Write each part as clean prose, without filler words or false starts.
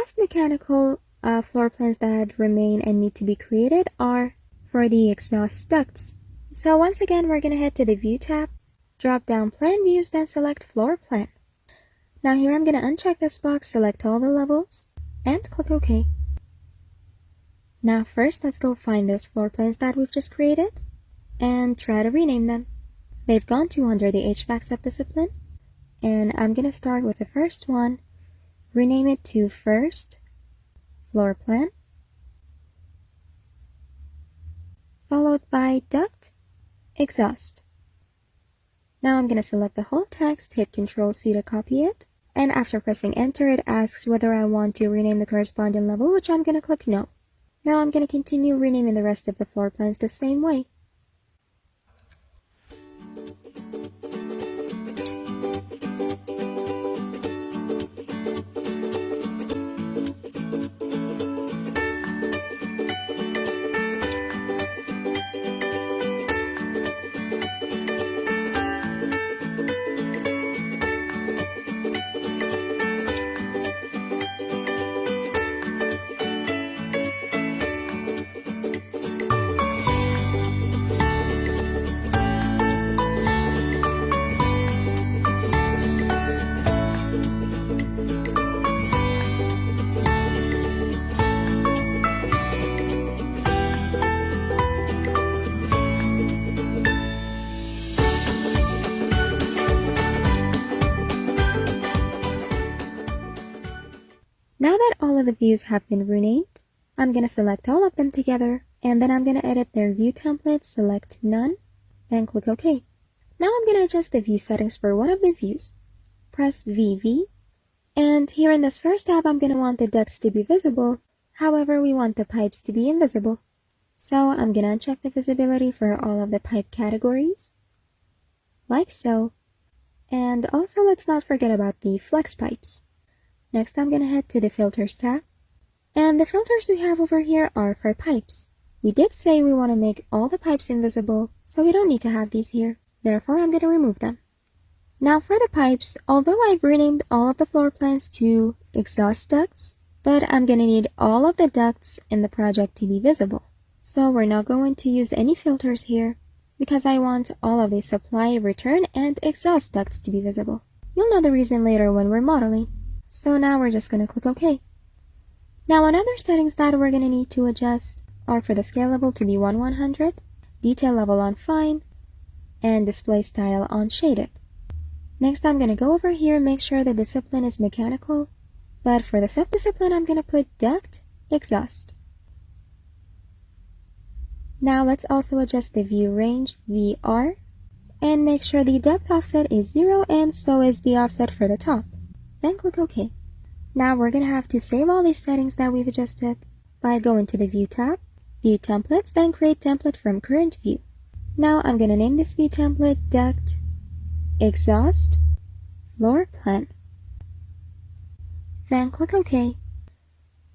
last mechanical floor plans that remain and need to be created are for the exhaust ducts. So once again, we're going to head to the View tab, drop down Plan Views, then select Floor Plan. Now here I'm going to uncheck this box, select all the levels, and click OK. Now first, let's go find those floor plans that we've just created and try to rename them. They've gone to under the HVAC subdiscipline, and I'm going to start with the first one, rename it to First Floor Plan, followed by Duct Exhaust. Now I'm going to select the whole text, hit Ctrl+C to copy it, and after pressing enter, it asks whether I want to rename the corresponding level, which I'm going to click No. Now I'm going to continue renaming the rest of the floor plans the same way. Now that all of the views have been renamed, I'm going to select all of them together, and then I'm going to edit their view templates, select None, then click OK. Now I'm going to adjust the view settings for one of the views. Press VV, and here in this first tab, I'm going to want the ducts to be visible, however, we want the pipes to be invisible. So I'm going to uncheck the visibility for all of the pipe categories, like so, and also let's not forget about the flex pipes. Next, I'm going to head to the Filters tab, and the filters we have over here are for pipes. We did say we want to make all the pipes invisible, so we don't need to have these here. Therefore, I'm going to remove them. Now for the pipes, although I've renamed all of the floor plans to exhaust ducts, but I'm going to need all of the ducts in the project to be visible. So we're not going to use any filters here, because I want all of the supply, return, and exhaust ducts to be visible. You'll know the reason later when we're modeling. So now we're just going to click OK. Now another settings that we're going to need to adjust are for the scale level to be 1/100, detail level on fine, and display style on shaded. Next I'm going to go over here and make sure the discipline is mechanical, but for the subdiscipline I'm going to put duct exhaust. Now let's also adjust the view range VR, and make sure the depth offset is 0 and so is the offset for the top. Then click OK. Now we're going to have to save all these settings that we've adjusted by going to the View tab, View Templates, then Create Template from Current View. Now I'm going to name this view template Duct Exhaust Floor Plan. Then click OK.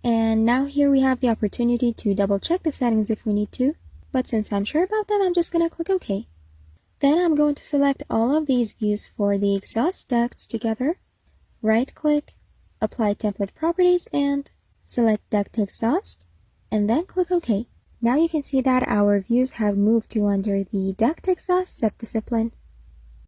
And now here we have the opportunity to double check the settings if we need to, but since I'm sure about them, I'm just going to click OK. Then I'm going to select all of these views for the exhaust ducts together, right-click, apply template properties, and select duct exhaust, and then click OK. Now you can see that our views have moved to under the duct exhaust subdiscipline.